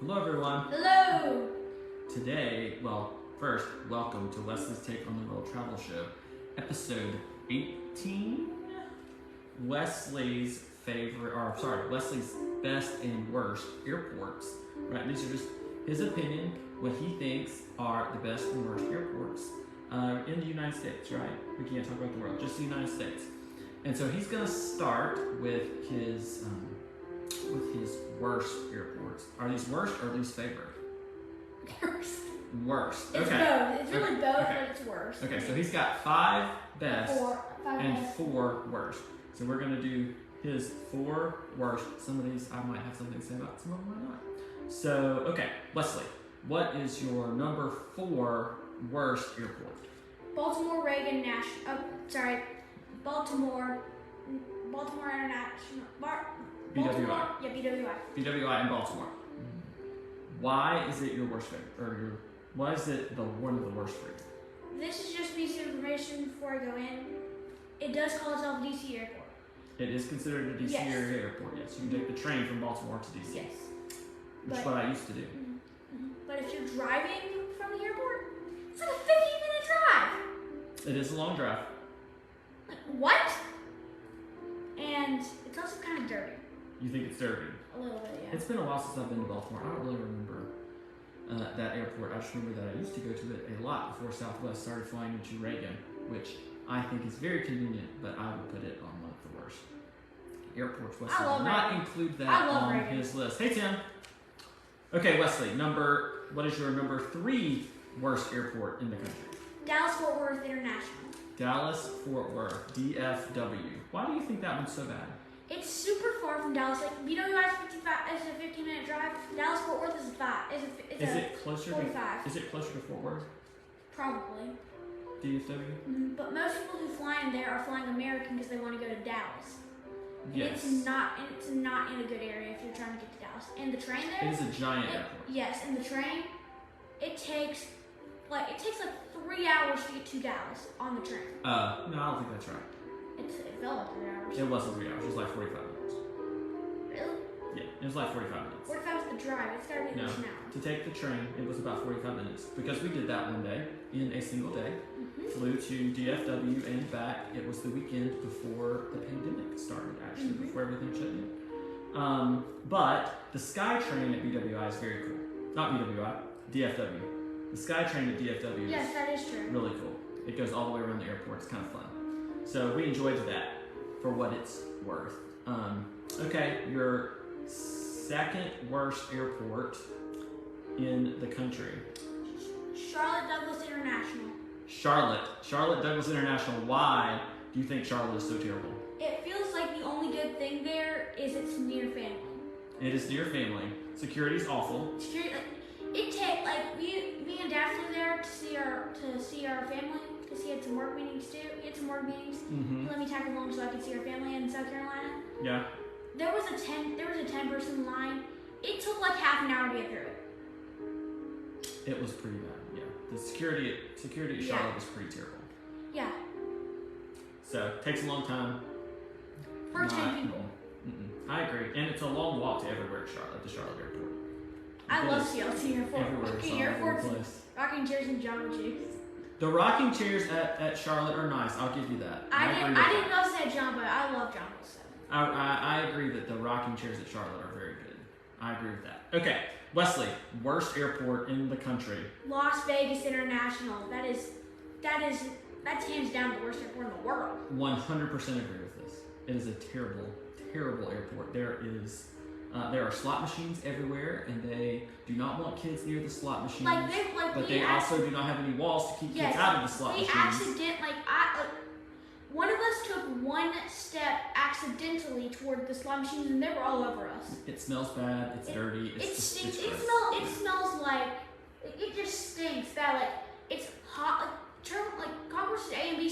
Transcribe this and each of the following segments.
Hello, everyone. Hello. Today, first, welcome to Wesley's Take on the World Travel Show, episode 18. Wesley's best and worst airports. Right, these are just his opinion, what he thinks are the best and worst airports in the United States. Right, we can't talk about the world, just the United States. And so he's going to start with his worst airports. Are these worst or least favorite? Worst. Worst. It's okay. both. It's really both, Okay. but it's worst. Okay, so he's got 5 best Five and best. 4 worst. So we're going to do his 4 worst. Some of these I might have something to say about, some of them might not. So, okay, Wesley, what is your number 4 worst airport? Baltimore International. BWI. Yeah, BWI. BWI in Baltimore. Why is it your worst favorite? Why is it one of the worst for you? This is just piece of information before I go in. It does call itself DC Airport. It is considered a DC Yes. area airport, yes. You can take the train from Baltimore to DC. Yes. Which is what I used to do. But if you're driving from the airport, it's like a 15-minute drive. It is a long drive. Like, what? And it's also kind of dirty. You think it's dirty? A little bit, yeah. It's been a while since I've been to Baltimore. I don't really remember that airport. I just remember that I used to go to it a lot before Southwest started flying into Reagan, which I think is very convenient, but I would put it on one of the worst airports. Wesley love did not Reagan. include that I love on Reagan. his list. Hey, Tim. Okay, Wesley, what is your number 3 worst airport in the country? Dallas Fort Worth International. Dallas Fort Worth, DFW. Why do you think that one's so bad? It's super far from Dallas. Like BWI is a 15-minute drive. Dallas Fort Worth is Is it closer 45. to Fort Worth? Probably. DFW? But most people who fly in there are flying American because they want to go to Dallas. And Yes. It's not in a good area if you're trying to get to Dallas. And the train there. It is a giant airport. Yes, and the train, it takes like 3 hours to get to Dallas on the train. No, I don't think that's right. It felt like 3 hours. It wasn't 3 hours. It was like 45 minutes. Really? Yeah, it was like 45 minutes. 45 is the drive. It's gotta be at No, least an hour. to take the train, it was about 45 minutes because we did that one day in a single day. Flew to DFW and back. It was the weekend before the pandemic started, actually, before everything shut down. But the SkyTrain at BWI is very cool. Not BWI, DFW. The SkyTrain at DFW Yes, is that is true. really cool. It goes all the way around the airport. It's kind of fun. So we enjoyed that for what it's worth. Okay, your second worst airport in the country. Charlotte Douglas International. Charlotte Douglas International. Why do you think Charlotte is so terrible? It feels like the only good thing there is it's near family. It is near family. Security's awful. Me and Dad flew there to see our family because he had some work meetings too. He had some work meetings. He let me tag along so I could see our family in South Carolina. Yeah. There was a 10-person line. It took like half an hour to get through it. It was pretty bad. Yeah. The security at Charlotte was pretty terrible. Yeah. So it takes a long time. For 10 people. I agree, and it's a long walk to everywhere at the Charlotte airport. I love CLT Airport. Everywhere, it's Rocking all over the airports, place. rocking chairs and Jamba Juice. The rocking chairs at Charlotte are nice. I'll give you that. I agree with didn't that. know say Jamba. I love Jamba so. I agree that the rocking chairs at Charlotte are very good. I agree with that. Okay, Wesley, worst airport in the country. Las Vegas International. That's hands down the worst airport in the world. 100% agree with this. It is a terrible, terrible airport. There are slot machines everywhere, and they do not want kids near the slot machines. But they also do not have any walls to keep kids out of the slot machines. One of us took one step accidentally toward the slot machines, and they were all over us. It smells bad. It's dirty. It stinks. It's It gross. smells like it just stinks. That it's hot. Concourse A and B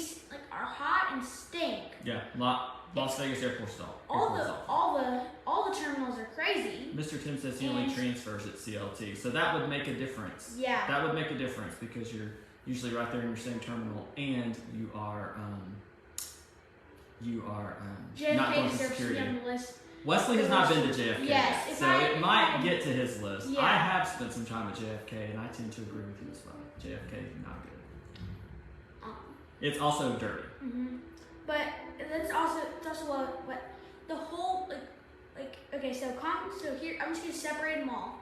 are hot and stink. Yeah, Las Vegas Airport stall. All the terminals are crazy. Mr. Tim says he only transfers at CLT, so that would make a difference. Yeah. That would make a difference because you're usually right there in your same terminal, and you are not going to security. On the list. Wesley has not been to JFK Yes, yet, if so I- it might get to his list. Yeah. I have spent some time at JFK, and I tend to agree with you as well. JFK is not good. It's also dirty. But it's also what the whole like okay, so here I'm just gonna separate them all.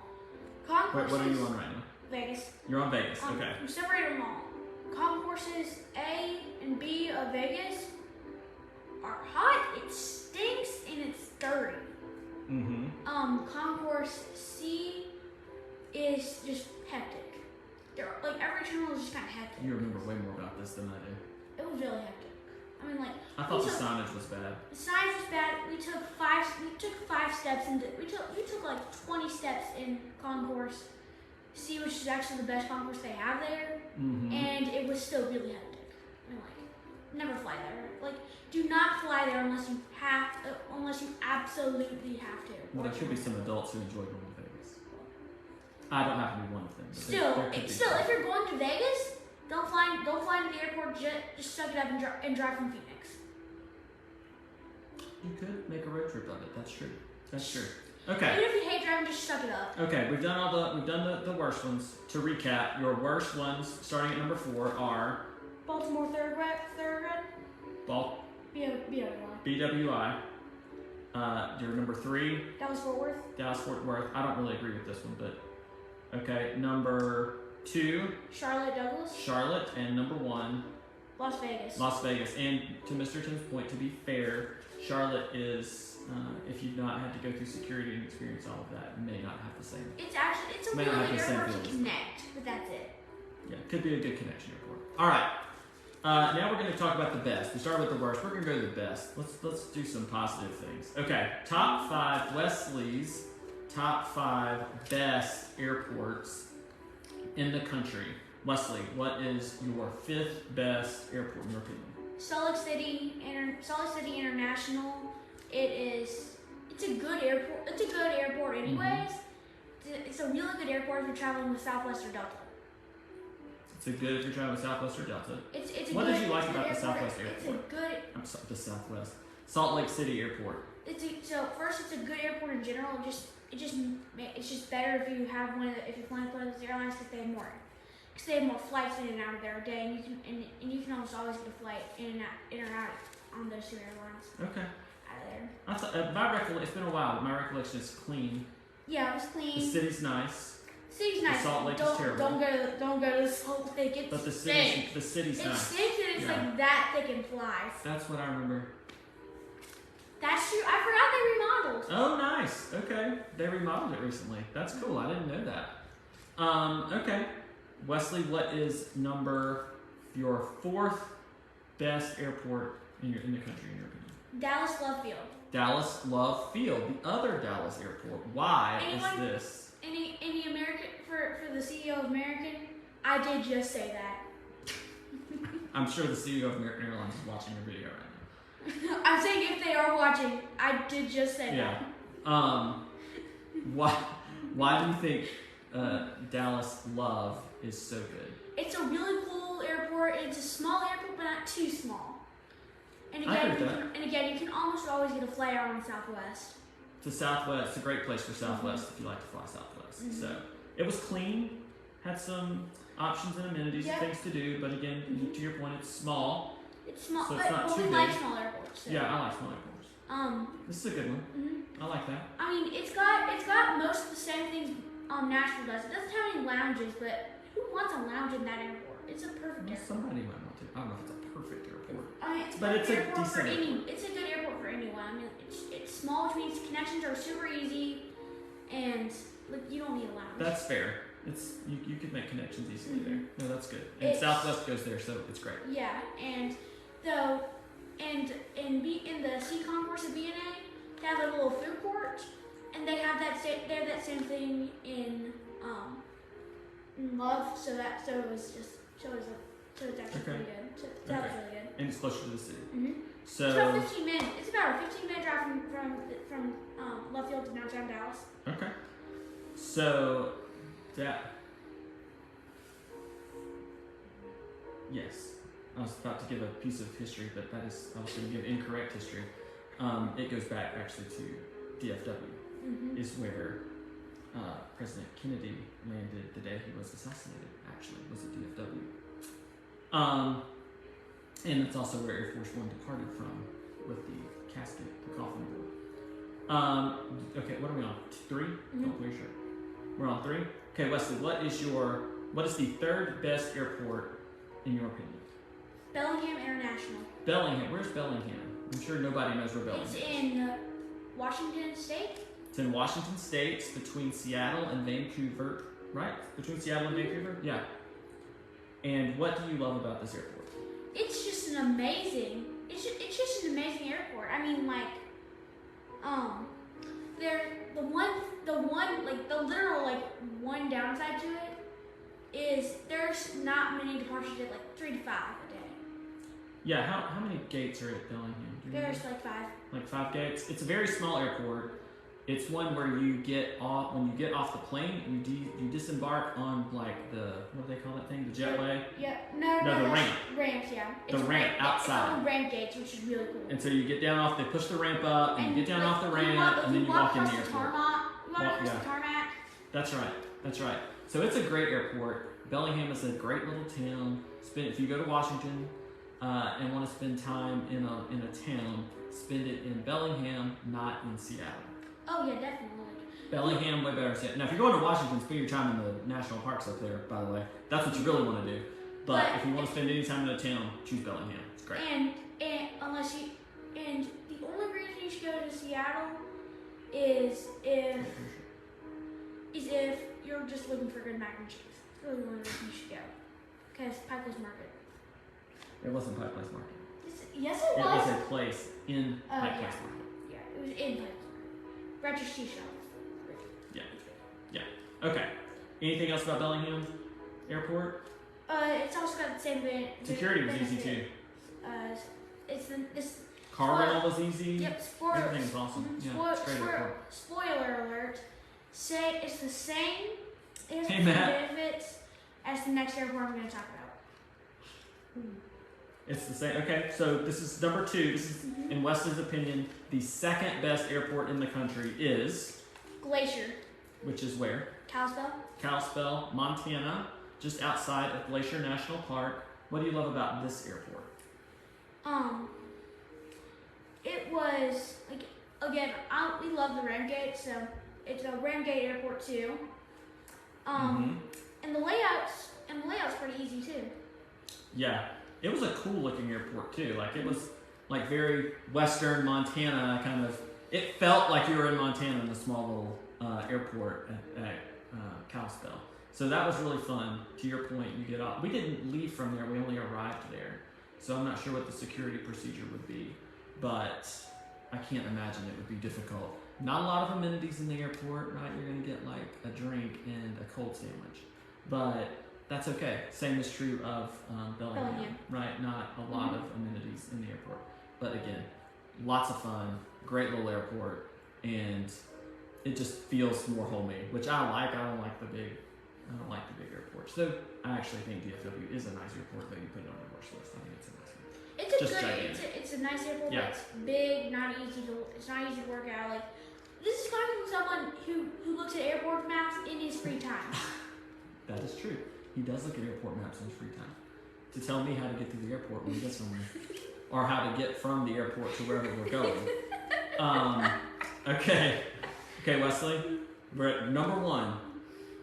Wait, what are you on right now? Vegas. You're on Vegas. Okay. I'm separating them all. Concourses A and B of Vegas are hot. It stinks and it's dirty. Concourse C is just hectic. Like every terminal is just kind of hectic. You remember way more about this than I do. It was really hectic. I mean, like I thought the signage was bad. the signage was bad. We took five steps into. We took like 20 steps in Concourse C, which is actually the best concourse they have there, and it was still really hectic. I mean, like never fly there. Like do not fly there unless you absolutely have to. Well, there could be some adults who enjoy going to Vegas. I don't have to be one of them. But Still, if you're going to Vegas, don't fly into the airport. Just suck it up and drive from Phoenix. You could make a road trip of it. That's true. That's true. Okay. Even if you hate driving, just suck it up. Okay, we've done the worst ones. To recap, your worst ones, starting at number 4, are Baltimore Thoroughbred. BWI. Your number 3, Dallas Fort Worth. Dallas Fort Worth. I don't really agree with this one, but okay. Number 2, Charlotte Douglas. Charlotte, and number 1, Las Vegas. Las Vegas. And to Mr. Tim's point, to be fair, Charlotte is, if you've not had to go through security and experience all of that, may not have the same. It's a May really not have good the same airport to feelings. connect, but that's it. Yeah, could be a good connection airport. All right. Now we're going to talk about the best. We started with the worst. We're going to go to the best. Let's do some positive things. Okay, top 5 Wesley's top 5 best airports in the country. Wesley, what is your 5th best airport in your opinion? Salt Lake City International. It's a good airport. It's a good airport anyways. It's a really good airport if you're traveling with Southwest or Delta. It's a good if you're traveling with Southwest or Delta. What did you like about the Southwest airport? It's a good. I'm sorry, the Southwest. Salt Lake City Airport. First, it's a good airport in general. It's just better if you have if you're flying with one of those airlines because they have more flights in and out of there a day, and you can almost always get a flight in or out on those 2 airlines. Okay. Out of there. It's been a while, but my recollection is clean. Yeah, it was clean. The city's nice. City's nice. Salt Lake is terrible. Don't go to the Salt Lake. But the city's It nice. stinks and it's like that thick and flies. That's what I remember. That's true. I forgot they remodeled. Oh, nice. Okay. They remodeled it recently. That's cool. I didn't know that. Okay. Wesley, what is your 4th best airport in the country, in your opinion? Dallas Love Field. Dallas Love Field, the other Dallas airport. Why is this? Any American for the CEO of American? I did just say that. I'm sure the CEO of American Airlines is watching your video right now. I'm saying if they are watching, I did just say that. Why do you think Dallas Love is so good? It's a really cool airport. It's a small airport, but not too small. And again, you can almost always get a flight out on Southwest. To Southwest, it's a great place for Southwest if you like to fly Southwest. So it was clean, had some options and amenities and things to do, but again, to your point, it's small. It's small, so but it's not too we big. like small airports. So. Yeah, I like small airports. This is a good one. I like that. I mean, it's got most of the same things Nashville does. It doesn't have any lounges, but who wants a lounge in that airport? It's a perfect airport. Somebody might want to. I don't know if it's a perfect airport. I mean, but it's a decent airport. It's a good airport for anyone. I mean, it's small, which means connections are super easy, and you don't need a lounge. That's fair. It's you could make connections easily there. No, that's good. And Southwest goes there, so it's great. Yeah, and in the C concourse of BNA, they have a little food court, and they have that same thing in Love. So it's actually pretty good. So that was really good. And it's closer to the city. So it's about 15 minutes. It's about a 15-minute drive from Love Field to downtown Dallas. Okay. So yes, I was about to give a piece of history, but I was going to give incorrect history. It goes back actually to DFW is where President Kennedy landed the day he was assassinated. Actually, was at DFW. And it's also where Air Force One departed from with the casket, the coffin board. Okay, what are we on? 3? Don't play sure. We're on 3. Okay, Wesley, what is the third best airport in your opinion? Bellingham International. Bellingham. Where's Bellingham? I'm sure nobody knows where Bellingham is. It's in Washington State. It's in Washington State. It's between Seattle and Vancouver, right? Between Seattle and Vancouver? Yeah. And what do you love about this airport? It's just an amazing airport. I mean, like, the literal one downside to it is there's not many departures at 3 to 5 a day. Yeah, how many gates are at Bellingham? There's 5. Like 5 gates. It's a very small airport. It's one where when you get off the plane, you disembark on what do they call that thing? The jetway? Yeah. The ramp. Ramps, yeah. The ramp outside. It's called ramp gates, which is really cool. And so you get down off, they push the ramp up, and you get down off the ramp, and then you walk in the airport. You walk across the tarmac. That's right. So it's a great airport. Bellingham is a great little town. If you go to Washington and want to spend time in a town, spend it in Bellingham, not in Seattle. Oh yeah, definitely. Bellingham, way better. Now, if you're going to Washington, spend your time in the national parks up there, by the way. That's what you really want to do. But if you want to spend any time in a town, choose Bellingham. It's great. And the only reason you should go to Seattle is if you're just looking for good mac and cheese. It's really the only reason you should go. Because Pike Place Market. It wasn't Pike Place Market. Yes, it was. It was a place in Pike Place Market. Yeah, it was in Pike Place Market. Breakfast cheese shop. Yeah. Okay. Anything else about Bellingham Airport? It's also got the same security was easy too. Car rental was easy. Yep. Everything was awesome. Yeah, it's great airport. Spoiler alert. It's the same. It has the Hey, same Matt. benefits as the next airport I'm going to talk about. It's the same. Okay, so this is number 2. This is, in Wesley's opinion, the second best airport in the country is Glacier. Which is where? Kalispell, Montana, just outside of Glacier National Park. What do you love about this airport? It was again. We love the Ram Gate, so it's a Ram Gate airport too. And the layout's pretty easy too. Yeah, it was a cool looking airport too. It was very Western Montana kind of. It felt like you were in Montana in a small little airport at Kalispell. So that was really fun. To your point, you get off. We didn't leave from there. We only arrived there. So I'm not sure what the security procedure would be, but I can't imagine it would be difficult. Not a lot of amenities in the airport, right? You're going to get a drink and a cold sandwich, but that's okay. Same is true of Bellingham, right? Not a lot of amenities in the airport, but again, lots of fun, great little airport, and it just feels more homey, which I like. I don't like the big airports. So I actually think DFW is a nice airport, but you put it on your wish list. I think it's a nice one. It's a nice airport. Yeah. But it's big, it's not easy to work out. This is coming from someone who looks at airport maps in his free time. That is true. He does look at airport maps in his free time to tell me how to get to the airport when we get somewhere, or how to get from the airport to wherever we're going. Okay, Wesley, we're at number 1.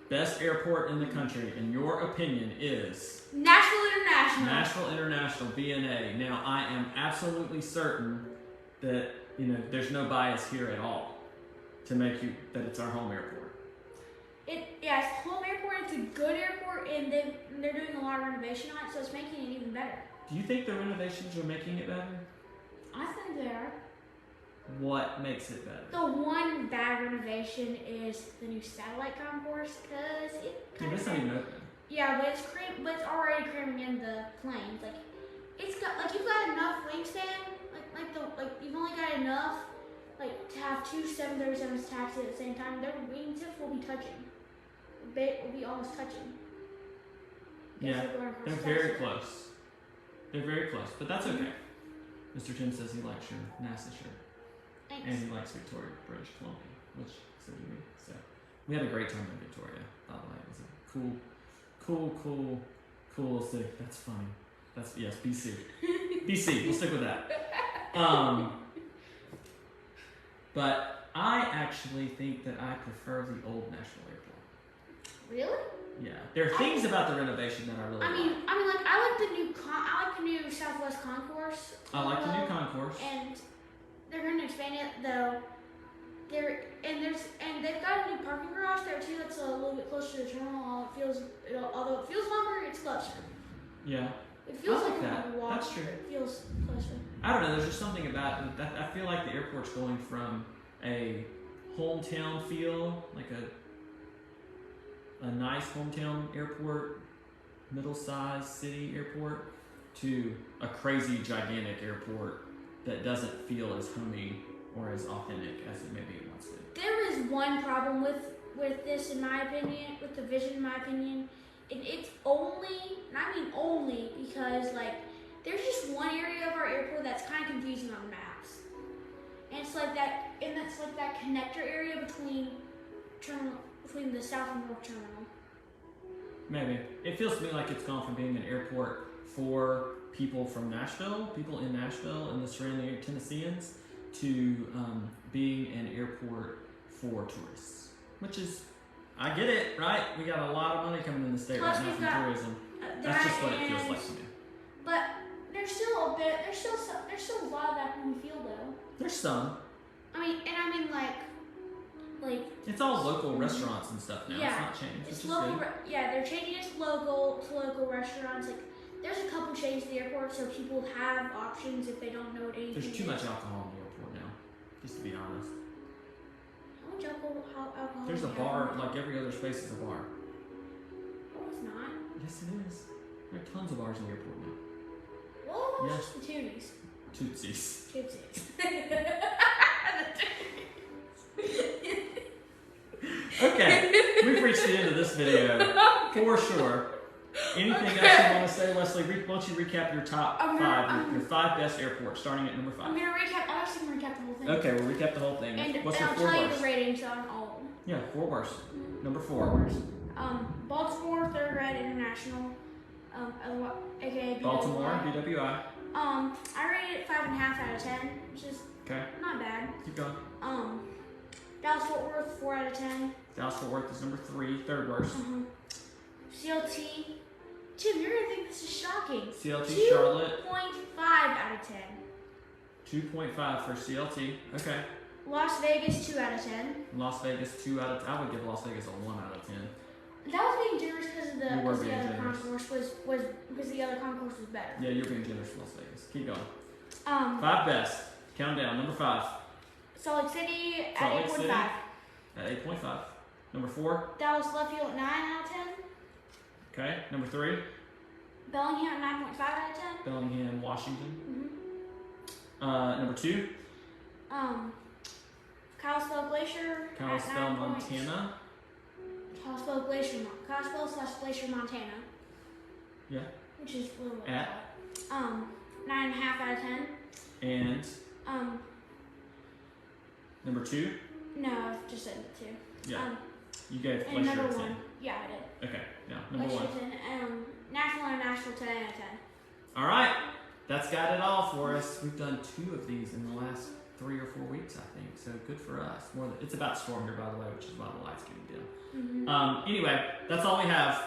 Best airport in the country, in your opinion, is Nashville International. Nashville International, BNA. Now, I am absolutely certain that there's no bias here at all to make that it's our home airport. It's home airport. It's a good airport, and they're doing a lot of renovation on it, so it's making it even better. Do you think the renovations are making it better? I think they are. What makes it better? The one bad renovation is the new satellite concourse, because it's not even open. Yeah, but it's already cramming in the planes. You've got enough wingspan. You've only got enough to have 2 737s taxi at the same time. Their wingtips will be touching. They will be almost touching. Yeah, they're very close. They're very close, but that's okay. Mr. Jim says he likes your NASA shirt. Thanks. And he likes Victoria, British Columbia, which so do we. So we had a great time in Victoria, by the way. It was a cool city. That's funny. That's, yes, BC. BC, we'll stick with that. But I actually think that I prefer the old National Airport. Really? Yeah, there are things about the renovation that I really like. I like the new Southwest Concourse. I like the new concourse. And they're going to expand it though. They've got a new parking garage there too. That's a little bit closer to the terminal. Although it feels longer, it's closer. Yeah. It feels I like that. a walk. That's true. It feels closer. I don't know. There's just something about it that I feel like the airport's going from a hometown feel, like a nice hometown airport, middle-sized city airport, to a crazy gigantic airport that doesn't feel as homey or as authentic as it maybe it once did. There is one problem with this, in my opinion, with the vision, in my opinion. It's only, and I mean only, because like there's just one area of our airport that's kind of confusing on the maps, and it's like that, and that's like that connector area between the south and north terminal. Maybe it feels to me like it's gone from being an airport for people from Nashville, people in Nashville and the surrounding Tennesseans, to being an airport for tourists, which is, I get it, right? We got a lot of money coming in the state Plus right now from tourism. That's just what it feels like to me. But there's still a lot of that we feel though. There's some. I mean like it's all local restaurants and stuff now. Yeah, it's not changed. it's local. They're changing it to local restaurants. Like there's a couple chains at the airport, so people have options if they don't know what anything is. There's too much alcohol in the airport now, just to be honest. How much alcohol? There's a bar, like every other space is a bar. No, it's not. Yes, it is. There are tons of bars in the airport now. Well, Yes. just the Toonies. Tootsies. Okay, we've reached the end of this video for sure. Anything else you want to say, Wesley? Why don't you recap your top five, your five best airports, starting at number 5? I'm actually gonna recap the whole thing. Okay, we'll recap the whole thing. What's your I'll 4 tell you bars? the ratings on all of them. Yeah, 4 bars. Number 4. 4 bars. Baltimore Thoroughbred International, aka BWI. Baltimore, BWI. I rated it 5.5 out of 10, which is Okay. not bad. Keep going. Dallas Fort Worth 4 out of 10. Dallas Fort Worth is number 3, third worst. CLT. Tim, you're gonna think this is shocking. CLT Charlotte. 2.5 out of 10. 2.5 for CLT. Okay. Las Vegas 2 out of 10. Las Vegas 2 out of 10. I would give Las Vegas a 1 out of 10. That was being generous because of You were the being other generous. concourse was because the other concourse was better. Yeah, you're being generous for Las Vegas. Keep going. 5 best. Count down. Number 5. Salt Lake City at Salt Lake 8.5. City. At 8.5. Number 4. Dallas Left Field at 9 out of 10. Okay. Number 3. Bellingham at 9.5 out of 10. Bellingham, Washington. Number 2. Kalispell Glacier Kalispell, at 9 Montana. Kalispell / Glacier, Montana. Yeah. Which is a little bit At 9.5 out of 10. And number 2. No, I've just said it too. Yeah. You gave And Glacier number a 10. 1. Yeah, I did. Okay. Yeah. Number Glacier 1. 10. National International 10 out of 10. All right. That's got it all for us. We've done 2 of these in the last 3 or 4 weeks, I think. So good for us. It's about storm here, by the way, which is why the light's getting dim. Anyway, that's all we have.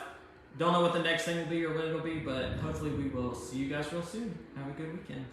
Don't know what the next thing will be or when it'll be, but hopefully we will see you guys real soon. Have a good weekend.